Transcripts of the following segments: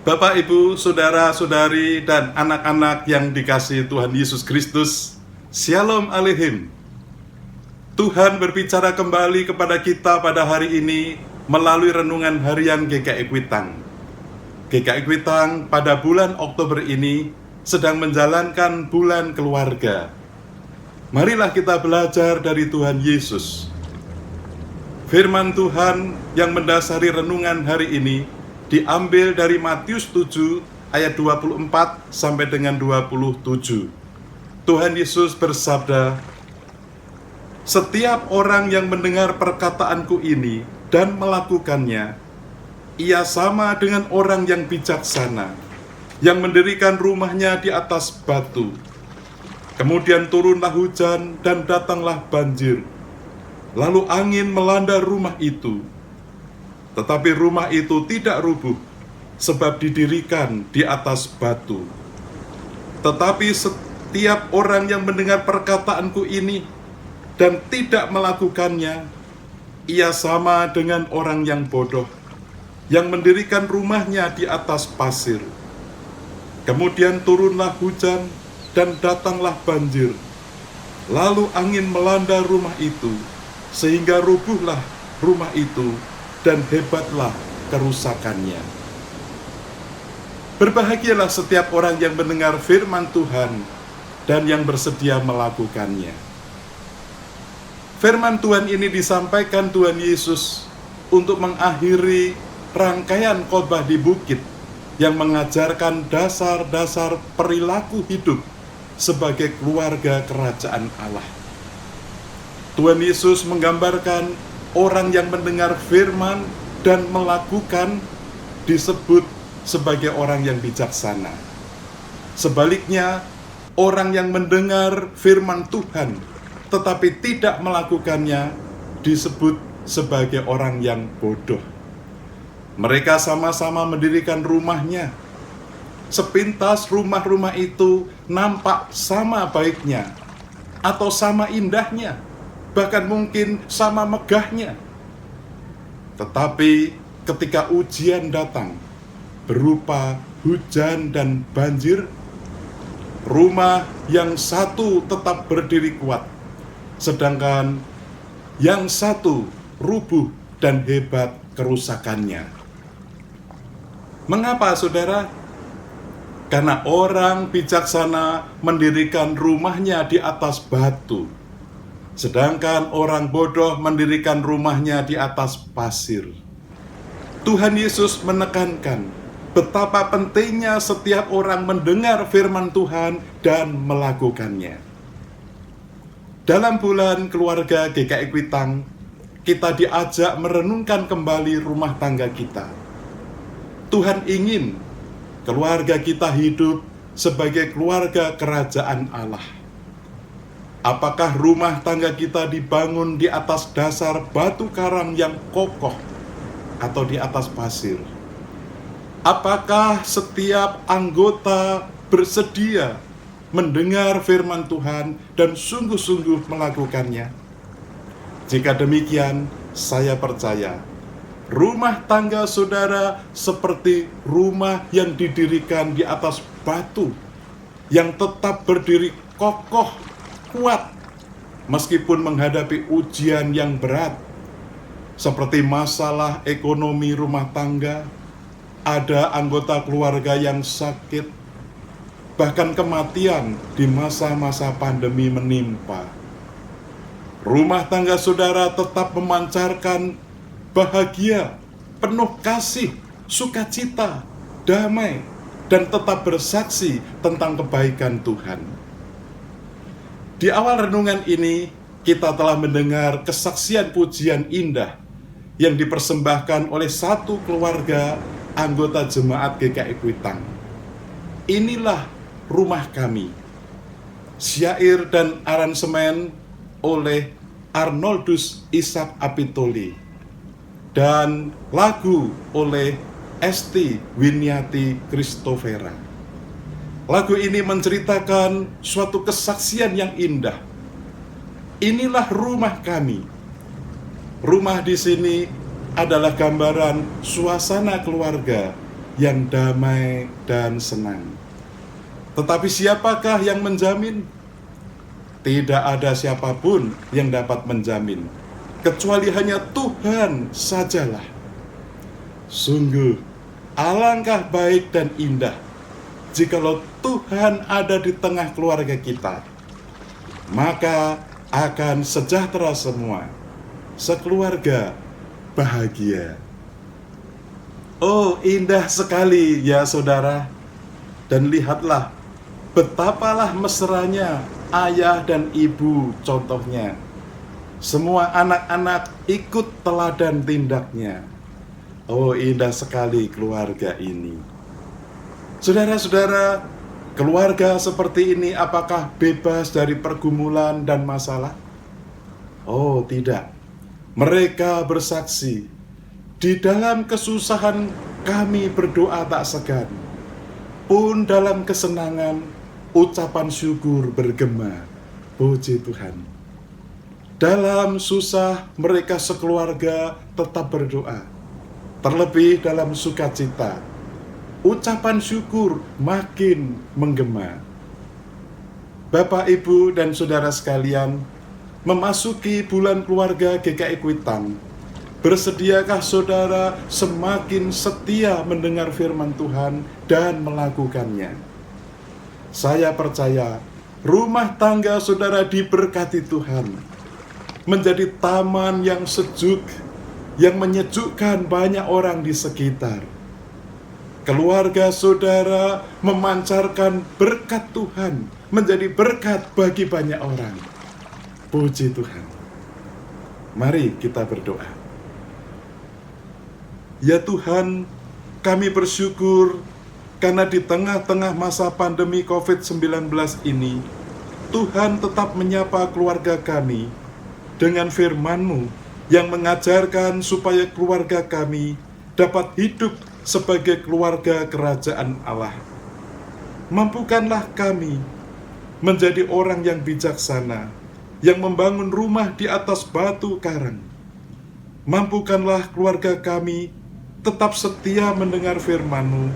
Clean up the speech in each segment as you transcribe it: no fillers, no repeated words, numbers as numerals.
Bapak, Ibu, saudara-saudari, dan anak-anak yang dikasihi Tuhan Yesus Kristus, Shalom Aleichem. Tuhan berbicara kembali kepada kita pada hari ini melalui renungan harian GKI Kuitang. GKI Kuitang pada bulan Oktober ini sedang menjalankan bulan keluarga. Marilah kita belajar dari Tuhan Yesus. Firman Tuhan yang mendasari renungan hari ini diambil dari Matius 7 ayat 24 sampai dengan 27. Tuhan Yesus bersabda, "Setiap orang yang mendengar perkataanku ini dan melakukannya, ia sama dengan orang yang bijaksana, yang mendirikan rumahnya di atas batu. Kemudian turunlah hujan dan datanglah banjir. Lalu angin melanda rumah itu. Tetapi rumah itu tidak rubuh, sebab didirikan di atas batu. Tetapi setiap orang yang mendengar perkataanku ini dan tidak melakukannya, ia sama dengan orang yang bodoh, yang mendirikan rumahnya di atas pasir. Kemudian turunlah hujan dan datanglah banjir. Lalu angin melanda rumah itu, sehingga rubuhlah rumah itu, dan hebatlah kerusakannya." Berbahagialah setiap orang yang mendengar firman Tuhan dan yang bersedia melakukannya. Firman Tuhan ini disampaikan Tuhan Yesus untuk mengakhiri rangkaian khotbah di bukit yang mengajarkan dasar-dasar perilaku hidup sebagai keluarga kerajaan Allah. Tuhan Yesus menggambarkan orang yang mendengar firman dan melakukan disebut sebagai orang yang bijaksana. Sebaliknya, orang yang mendengar firman Tuhan tetapi tidak melakukannya disebut sebagai orang yang bodoh. Mereka sama-sama mendirikan rumahnya. Sepintas rumah-rumah itu nampak sama baiknya atau sama indahnya, bahkan mungkin sama megahnya. Tetapi ketika ujian datang berupa hujan dan banjir, rumah yang satu tetap berdiri kuat, sedangkan yang satu rubuh dan hebat kerusakannya. Mengapa, saudara? Karena orang bijaksana mendirikan rumahnya di atas batu, sedangkan orang bodoh mendirikan rumahnya di atas pasir. Tuhan Yesus menekankan betapa pentingnya setiap orang mendengar firman Tuhan dan melakukannya. Dalam bulan keluarga GKI Kuitang, kita diajak merenungkan kembali rumah tangga kita. Tuhan ingin keluarga kita hidup sebagai keluarga kerajaan Allah. Apakah rumah tangga kita dibangun di atas dasar batu karang yang kokoh atau di atas pasir? Apakah setiap anggota bersedia mendengar firman Tuhan dan sungguh-sungguh melakukannya? Jika demikian, saya percaya rumah tangga saudara seperti rumah yang didirikan di atas batu, yang tetap berdiri kokoh, kuat, meskipun menghadapi ujian yang berat, seperti masalah ekonomi rumah tangga, ada anggota keluarga yang sakit, bahkan kematian di masa-masa pandemi menimpa. Rumah tangga saudara tetap memancarkan bahagia, penuh kasih, sukacita, damai, dan tetap bersaksi tentang kebaikan Tuhan. Di awal renungan ini, kita telah mendengar kesaksian pujian indah yang dipersembahkan oleh satu keluarga anggota jemaat GKI Kuitang. "Inilah rumah kami." Syair dan aransemen oleh Arnoldus Ishak Apitoli dan lagu oleh Esti Winiati Christofera. Lagu ini menceritakan suatu kesaksian yang indah. Inilah rumah kami. Rumah di sini adalah gambaran suasana keluarga yang damai dan senang. Tetapi siapakah yang menjamin? Tidak ada siapapun yang dapat menjamin, kecuali hanya Tuhan sajalah. Sungguh, alangkah baik dan indah jikalau Tuhan ada di tengah keluarga kita. Maka akan sejahtera semua, sekeluarga bahagia. Oh, indah sekali ya saudara. Dan lihatlah betapalah mesranya ayah dan ibu contohnya. Semua anak-anak ikut teladan tindaknya. Oh, indah sekali keluarga ini. Saudara-saudara, keluarga seperti ini apakah bebas dari pergumulan dan masalah? Oh, tidak. Mereka bersaksi, di dalam kesusahan kami berdoa tak segan, pun dalam kesenangan ucapan syukur bergema. Puji Tuhan. Dalam susah mereka sekeluarga tetap berdoa. Terlebih dalam sukacita, ucapan syukur makin menggema. Bapak, Ibu, dan saudara sekalian, memasuki bulan keluarga GKI Kuitang, bersediakah saudara semakin setia mendengar firman Tuhan dan melakukannya? Saya percaya rumah tangga saudara diberkati Tuhan, menjadi taman yang sejuk, yang menyejukkan banyak orang di sekitar. Keluarga saudara memancarkan berkat Tuhan, menjadi berkat bagi banyak orang. Puji Tuhan. Mari kita berdoa. Ya Tuhan, kami bersyukur karena di tengah-tengah masa pandemi COVID-19 ini, Tuhan tetap menyapa keluarga kami dengan firman-Mu yang mengajarkan supaya keluarga kami dapat hidup sebagai keluarga kerajaan Allah. Mampukanlah kami menjadi orang yang bijaksana, yang membangun rumah di atas batu karang. Mampukanlah keluarga kami tetap setia mendengar firman-Mu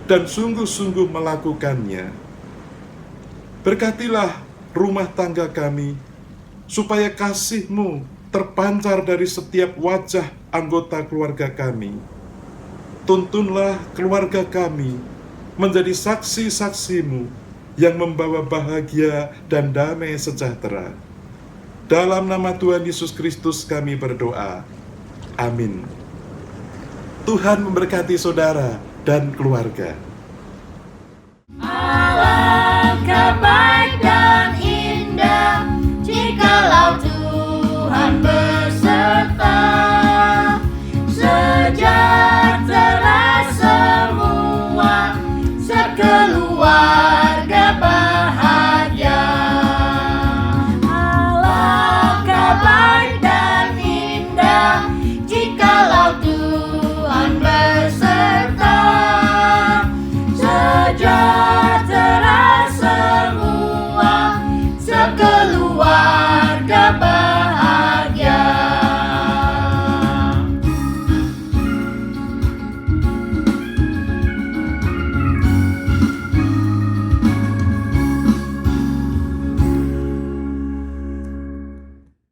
dan sungguh-sungguh melakukannya. Berkatilah rumah tangga kami, supaya kasih-Mu terpancar dari setiap wajah anggota keluarga kami. Tuntunlah keluarga kami menjadi saksi-saksi-Mu yang membawa bahagia dan damai sejahtera. Dalam nama Tuhan Yesus Kristus kami berdoa. Amin. Tuhan memberkati saudara dan keluarga. Alangkah baik